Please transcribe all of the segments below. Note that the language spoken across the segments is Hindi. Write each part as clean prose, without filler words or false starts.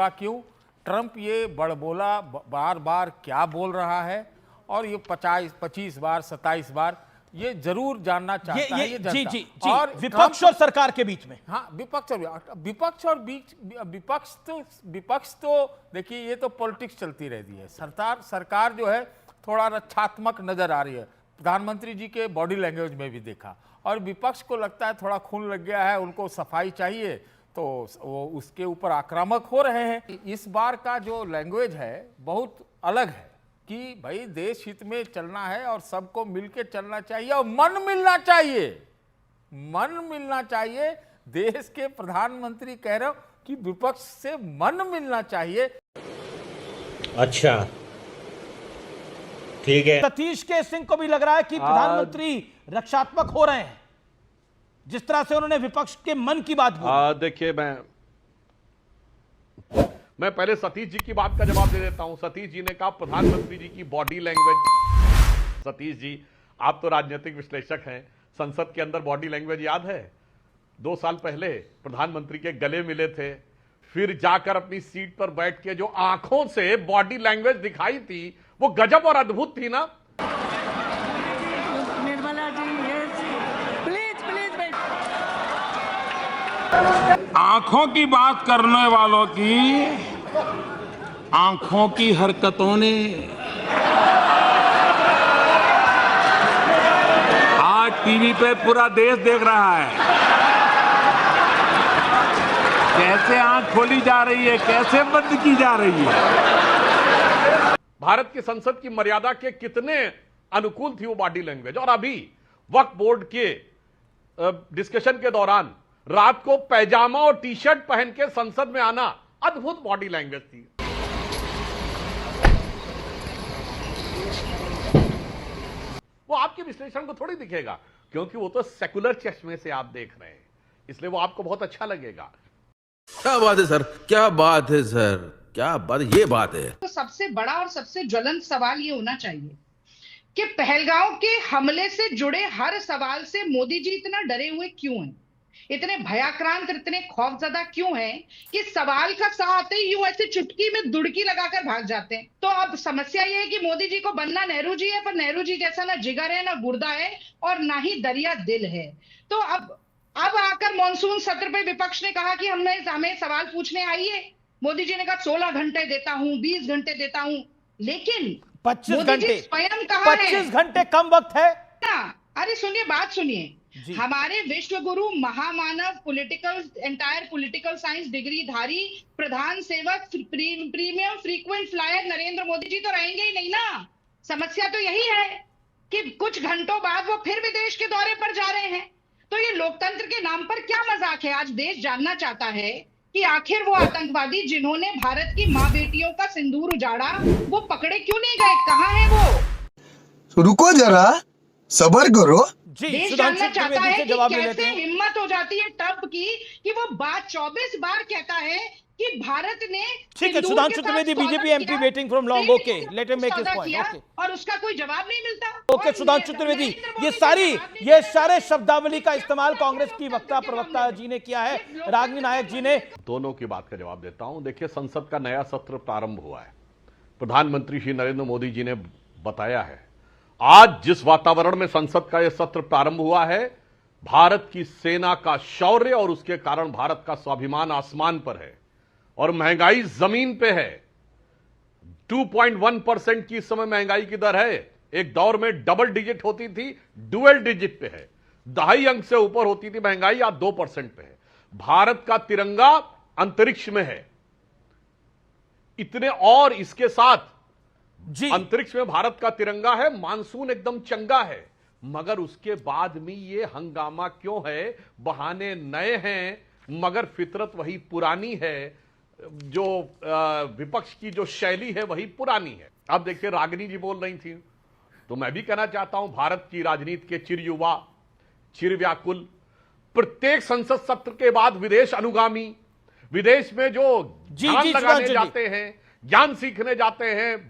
क्यों ट्रंप ये बड़बोला बार बार क्या बोल रहा है और ये 25 बार 27 बार ये जरूर जानना चाहता है ये जनता। जी जी जी और विपक्ष और सरकार के बीच में, हाँ, विपक्ष तो देखिए ये तो पॉलिटिक्स चलती रहती है। सरकार जो है थोड़ा रक्षात्मक नजर आ रही है, प्रधानमंत्री जी के बॉडी लैंग्वेज में भी देखा। और विपक्ष को लगता है थोड़ा खून लग गया है, उनको सफाई चाहिए, तो वो उसके ऊपर आक्रामक हो रहे हैं। इस बार का जो लैंग्वेज है बहुत अलग है कि भाई देश हित में चलना है और सबको मिलकर चलना चाहिए और मन मिलना चाहिए। देश के प्रधानमंत्री कह रहे हो कि विपक्ष से मन मिलना चाहिए। अच्छा, ठीक है। सतीश के सिंह को भी लग रहा है कि प्रधानमंत्री रक्षात्मक हो रहे हैं, जिस तरह से उन्होंने विपक्ष के मन की बात बोली। देखिए, मैं पहले सतीश जी की बात का जवाब दे देता हूं। सतीश जी ने कहा प्रधानमंत्री जी की बॉडी लैंग्वेज। सतीश जी, आप तो राजनीतिक विश्लेषक हैं, संसद के अंदर बॉडी लैंग्वेज याद है? 2 साल पहले प्रधानमंत्री के गले मिले थे, फिर जाकर अपनी सीट पर बैठ के जो आंखों से बॉडी लैंग्वेज दिखाई थी वो गजब और अद्भुत थी ना। Nirmala ji, please please. आंखों की बात करने वालों की आंखों की हरकतों ने आज टीवी पे पूरा देश देख रहा है कैसे आंख खोली जा रही है, कैसे बंद की जा रही है। भारत की संसद की मर्यादा के कितने अनुकूल थी वो बॉडी लैंग्वेज। और अभी वक्फ बोर्ड के डिस्कशन के दौरान रात को पैजामा और टी शर्ट पहन के संसद में आना अद्भुत बॉडी लैंग्वेज थी। वो आपके विश्लेषण को थोड़ी दिखेगा, क्योंकि वो तो सेकुलर चश्मे से आप देख रहे हैं, इसलिए वो आपको बहुत अच्छा लगेगा। क्या बात है सर, क्या बात है सर, क्या बात, ये बात है। तो सबसे बड़ा और सबसे ज्वलंत सवाल ये होना चाहिए कि पहलगांव के हमले से जुड़े हर सवाल से मोदी जी इतना डरे हुए क्यों हैं, इतने भयाक्रांत, इतने खौफजदा क्यों हैं कि सवाल का सा आते ही यूं ऐसे चुटकी में दुड़की लगाकर भाग जाते हैं। तो अब समस्या ये है कि मोदी जी को बनना नेहरू जी है, पर नेहरू जी जैसा ना जिगर है, ना गुर्दा है और ना ही दरिया दिल है। तो अब आकर मानसून सत्र पे विपक्ष ने कहा कि हमें सवाल पूछने आइए। मोदी जी ने कहा 16 घंटे देता हूं, 20 घंटे देता हूं, लेकिन 25 घंटे स्वयं कहा 25 घंटे कम वक्त है ना। अरे सुनिए, बात सुनिए। हमारे विश्व गुरु, महामानव, एंटायर पॉलिटिकल साइंस डिग्री धारी, प्रधान सेवक, premium frequent flyer Narendra Modi ji तो रहेंगे ही नहीं ना। समस्या तो यही है कि कुछ घंटों बाद वो फिर विदेश के दौरे पर जा रहे हैं। तो ये लोकतंत्र के नाम पर क्या मजाक है? आज देश जानना चाहता है कि आखिर वो आतंकवादी जिन्होंने भारत की माँ बेटियों का सिंदूर उजाड़ा, वो पकड़े क्यों नहीं गए? कहाँ है वो? रुको जरा, सब्र करो। देश जानना चाहता है कि कैसे हिम्मत हो जाती है ट्रंप की कि वो बात 24 बार कहता है कि भारत ने। ठीक है, Sudhanshu Trivedi, BJP MP waiting from long. Okay, let him make his point. Okay, और उसका कोई जवाब नहीं मिलता। ओके, सुधांशु त्रिवेदी, ये सारे शब्दावली का इस्तेमाल कांग्रेस की वक्ता प्रवक्ता जी ने किया है, रागिनी नायक जी ने। दोनों की बात का जवाब देता हूं। देखिए, संसद का नया सत्र प्रारंभ हुआ है। प्रधानमंत्री श्री नरेंद्र मोदी जी ने बताया है, आज जिस वातावरण में संसद का यह सत्र प्रारंभ हुआ है, भारत की सेना का शौर्य और उसके कारण भारत का स्वाभिमान आसमान पर है और महंगाई जमीन पे है। 2.1% की इस समय महंगाई की दर है। एक दौर में डबल डिजिट होती थी, डुअल डिजिट पे है। 2.5 अंक से ऊपर होती थी महंगाई, आज 2% पे है। भारत का तिरंगा अंतरिक्ष में है। इतने और इसके साथ अंतरिक्ष में भारत का तिरंगा है, मानसून एकदम चंगा है, मगर उसके बाद भी ये हंगामा क्यों है? बहाने नए हैं मगर फितरत वही पुरानी है। जो विपक्ष की जो शैली है वही पुरानी है। अब देखिए, रागिनी जी बोल रही थी, तो मैं भी कहना चाहता हूं, भारत की राजनीति के चिर युवा, चिर व्याकुल, प्रत्येक संसद सत्र के बाद विदेश अनुगामी, विदेश में जो ध्यान लगाने जाते हैं, ज्ञान सीखने जाते हैं,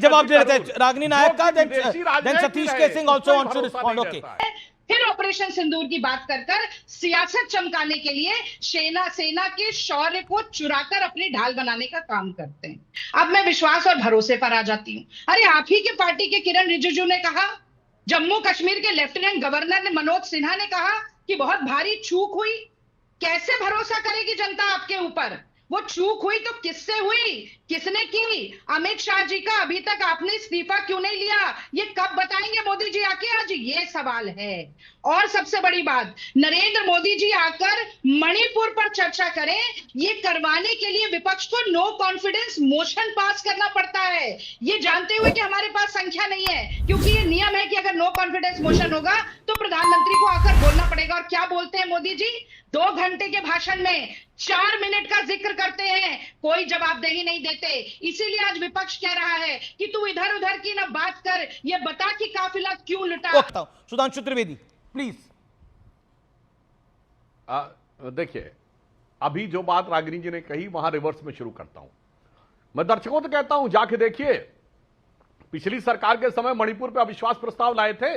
जवाब दे रहे थे करोड़। रागिनी नायक का, जो कि विदेशी देन राजनयिक सतीश है, के सिंह उस ऑल्सो पर वांट्स टू भरोसा रिस्पॉन्ड। नहीं ओके, रहता है। फिर ऑपरेशन सिंदूर की बात कर सियासत चमकाने के लिए सेना के शौर्य को चुराकर अपनी ढाल बनाने का काम करते हैं। अब मैं विश्वास और भरोसे पर आ जाती हूँ। अरे आप ही के पार्टी के किरण रिजिजू ने कहा, जम्मू कश्मीर के लेफ्टिनेंट गवर्नर ने मनोज सिन्हा ने कहा कि बहुत भारी चूक हुई। कैसे भरोसा करेगी जनता आपके ऊपर? वो चूक हुई तो किससे हुई, किसने की? अमित शाह जी का अभी तक आपने इस्तीफा क्यों नहीं लिया? ये कब बताएंगे मोदी जी आके? आज ये सवाल है। और सबसे बड़ी बात, नरेंद्र मोदी जी आकर मणिपुर पर चर्चा करें, ये करवाने के लिए विपक्ष को नो कॉन्फिडेंस मोशन पास करना पड़ता है, ये जानते हुए कि हमारे पास संख्या नहीं है। क्योंकि ये नियम है कि अगर नो कॉन्फिडेंस मोशन होगा तो प्रधानमंत्री को आकर बोलना पड़ेगा। और क्या बोलते हैं मोदी जी? 2 घंटे के भाषण में 4 मिनट का जिक्र करते हैं, कोई जवाबदेही नहीं देते। इसीलिए आज विपक्ष कह रहा है कि तू इधर उधर की ना बात कर, ये बता कि काफिला क्यों लुटा। सुधांशु त्रिवेदी प्लीज। देखिए, अभी जो बात रागिनी जी ने कही वहां रिवर्स में शुरू करता हूं। मैं दर्शकों को कहता हूं, जाके देखिए, पिछली सरकार के समय मणिपुर पे अविश्वास प्रस्ताव लाए थे।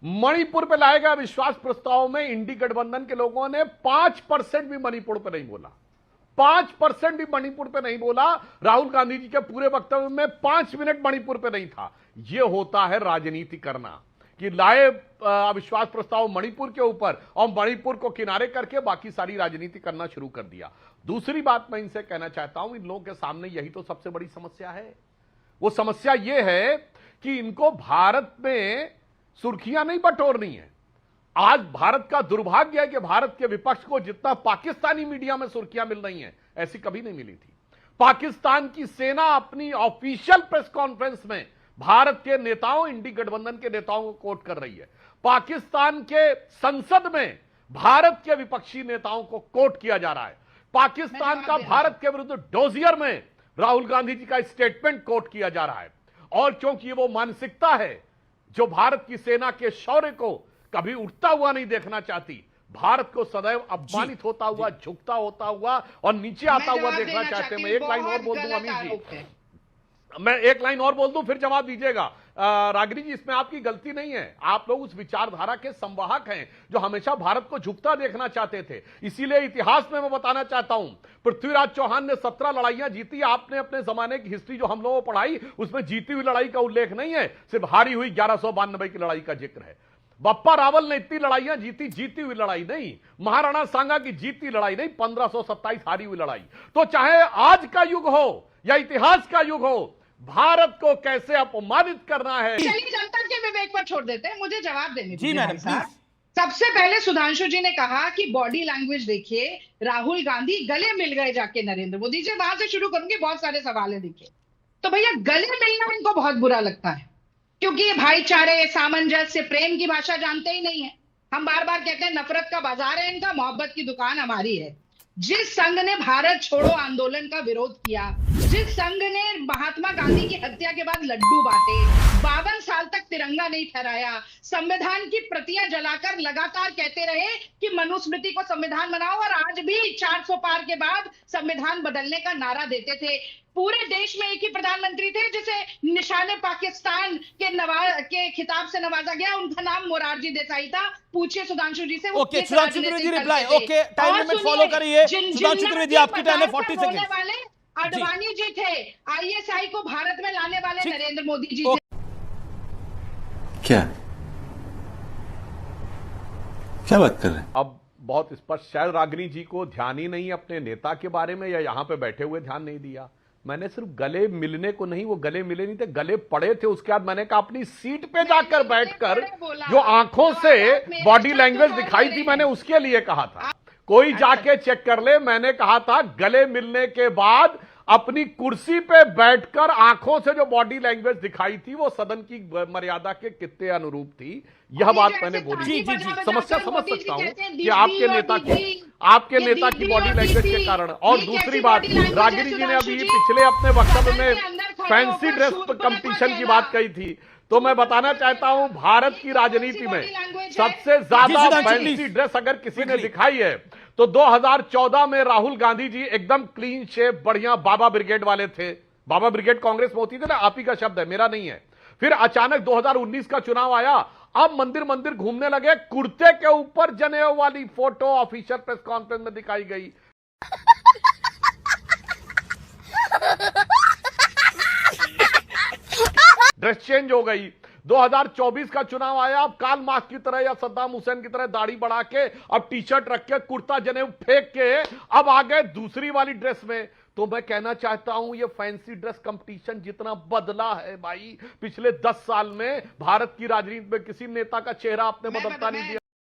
मणिपुर पे लाए गए अविश्वास प्रस्ताव में इंडी गठबंधन के लोगों ने 5% भी मणिपुर पे नहीं बोला, 5% भी मणिपुर पे नहीं बोला। राहुल गांधी जी के पूरे वक्तव्य में 5 मिनट मणिपुर पे नहीं था। यह होता है राजनीति करना, कि लाए अविश्वास प्रस्ताव मणिपुर के ऊपर और मणिपुर को किनारे करके बाकी सारी राजनीति करना शुरू कर दिया। दूसरी बात मैं इनसे कहना चाहता हूं, इन लोगों के सामने यही तो सबसे बड़ी समस्या है। वो समस्या यह है कि इनको भारत में सुर्खियां नहीं बटोरनी है। आज भारत का दुर्भाग्य है कि भारत के विपक्ष को जितना पाकिस्तानी मीडिया में सुर्खियां मिल रही हैं, ऐसी कभी नहीं मिली थी। पाकिस्तान की सेना अपनी ऑफिशियल प्रेस कॉन्फ्रेंस में भारत के नेताओं, इंडी गठबंधन के नेताओं को कोट कर रही है। पाकिस्तान के संसद में भारत के विपक्षी नेताओं को कोट किया जा रहा है। पाकिस्तान का भारत के विरुद्ध डोजियर में राहुल गांधी जी का स्टेटमेंट कोट किया जा रहा है। और क्योंकि वो मानसिकता है जो भारत की सेना के शौर्य को कभी उठता हुआ नहीं देखना चाहती, भारत को सदैव अपमानित होता हुआ, झुकता होता हुआ और नीचे आता हुआ देखना चाहते हैं। मैं एक लाइन और बोल दूं अमित जी, मैं एक लाइन और बोल दूं फिर जवाब दीजिएगा। रागिनी जी, इसमें आपकी गलती नहीं है। आप लोग उस विचारधारा के संवाहक हैं जो हमेशा भारत को झुकता देखना चाहते थे। इसीलिए इतिहास में मैं बताना चाहता हूं, पृथ्वीराज चौहान ने 17 लड़ाइयां जीती। आपने अपने जमाने की हिस्ट्री जो हम लोगों को पढ़ाई, उसमें जीती हुई लड़ाई का उल्लेख नहीं है, सिर्फ हारी हुई 1192 की लड़ाई का जिक्र है। बप्पा रावल ने इतनी लड़ाइयां जीती, जीती हुई लड़ाई नहीं। महाराणा सांगा की जीती लड़ाई नहीं, 1527 हारी हुई लड़ाई। तो चाहे आज का युग हो या इतिहास का युग हो, भारत को कैसे अपमानित करना है। चलिए जनता के विवेक पर छोड़ देते हैं, मुझे जवाब देने जी मैडम प्लीज। सबसे पहले सुधांशु जी ने कहा कि बॉडी लैंग्वेज देखिए, राहुल गांधी गले मिल गए जाके नरेंद्र मोदी जी। वहां से शुरू करूंगी, बहुत सारे सवाल है। देखिए, तो भैया गले मिलना इनको बहुत बुरा लगता है, क्योंकि ये भाईचारे, सामंजस्य, प्रेम की भाषा जानते ही नहीं है। हम बार बार कहते हैं नफरत का बाजार है इनका, मोहब्बत की दुकान हमारी है। जिस संघ ने भारत छोड़ो आंदोलन का विरोध किया, जिस संघ ने महात्मा गांधी की हत्या के बाद लड्डू बांटे, 52 साल तक तिरंगा नहीं फहराया, संविधान की प्रतियां जलाकर लगातार कहते रहे कि मनुस्मृति को संविधान बनाओ, और आज भी 400 पार के बाद संविधान बदलने का नारा देते थे। पूरे देश में एक ही प्रधानमंत्री थे जिसे निशाने पाकिस्तान के खिताब से नवाजा गया, उनका नाम मोरारजी देसाई था। पूछिए सुधांशु जी से। Okay, Sudhanshu Trivedi reply. Okay, time limit follow करिए। सुधांशु त्रिवेदी आपकी टाइम है 40 सेकंड वाले अडवाणी जी थे, आईएसआई को भारत में लाने वाले नरेंद्र मोदी जी थे। क्या बात कर रहे हैं? अब बहुत स्पष्ट, शायद रागिनी जी को ध्यान ही नहीं अपने नेता के बारे में, या यहां पे बैठे हुए ध्यान नहीं दिया। मैंने सिर्फ गले मिलने को नहीं, वो गले मिले नहीं थे, गले पड़े थे। उसके बाद मैंने कहा अपनी सीट पे जाकर बैठकर जो आंखों से बॉडी लैंग्वेज दिखाई थी, मैंने उसके लिए कहा था। कोई जाके चेक कर ले, मैंने कहा था गले मिलने के बाद अपनी कुर्सी पे बैठकर आंखों से जो बॉडी लैंग्वेज दिखाई थी वो सदन की मर्यादा के कितने अनुरूप थी। यह बात मैंने बोली। जी जी जी, समस्या समझ सकता हूं कि आपके नेता की बॉडी लैंग्वेज के कारण। और दूसरी बात, रागिनी जी ने अभी पिछले अपने वक्तव्य में फैंसी ड्रेस कंपटीशन की बात कही थी, तो मैं बताना चाहता हूं भारत की राजनीति में सबसे ज्यादा फैंसी ड्रेस अगर किसी ने दिखाई है तो 2014 में राहुल गांधी जी एकदम क्लीन शेप, बढ़िया बाबा ब्रिगेड वाले थे, बाबा ब्रिगेड कांग्रेस में होती थी ना, आप ही का शब्द है, मेरा नहीं है। फिर अचानक 2019 का चुनाव आया, अब मंदिर मंदिर घूमने लगे, कुर्ते के ऊपर जनेऊ वाली फोटो ऑफिशियल प्रेस कॉन्फ्रेंस में दिखाई गई। ड्रेस चेंज हो गई। 2024 का चुनाव आया, अब कार्ल मार्क्स की तरह या सद्दाम हुसैन की तरह दाढ़ी बढ़ा के, अब टी शर्ट रख के, कुर्ता जनेऊ फेंक के अब आ गए दूसरी वाली ड्रेस में। तो मैं कहना चाहता हूं, ये फैंसी ड्रेस कंपटीशन जितना बदला है भाई पिछले 10 साल में, भारत की राजनीति में किसी नेता का चेहरा आपने बदलता नहीं दिया।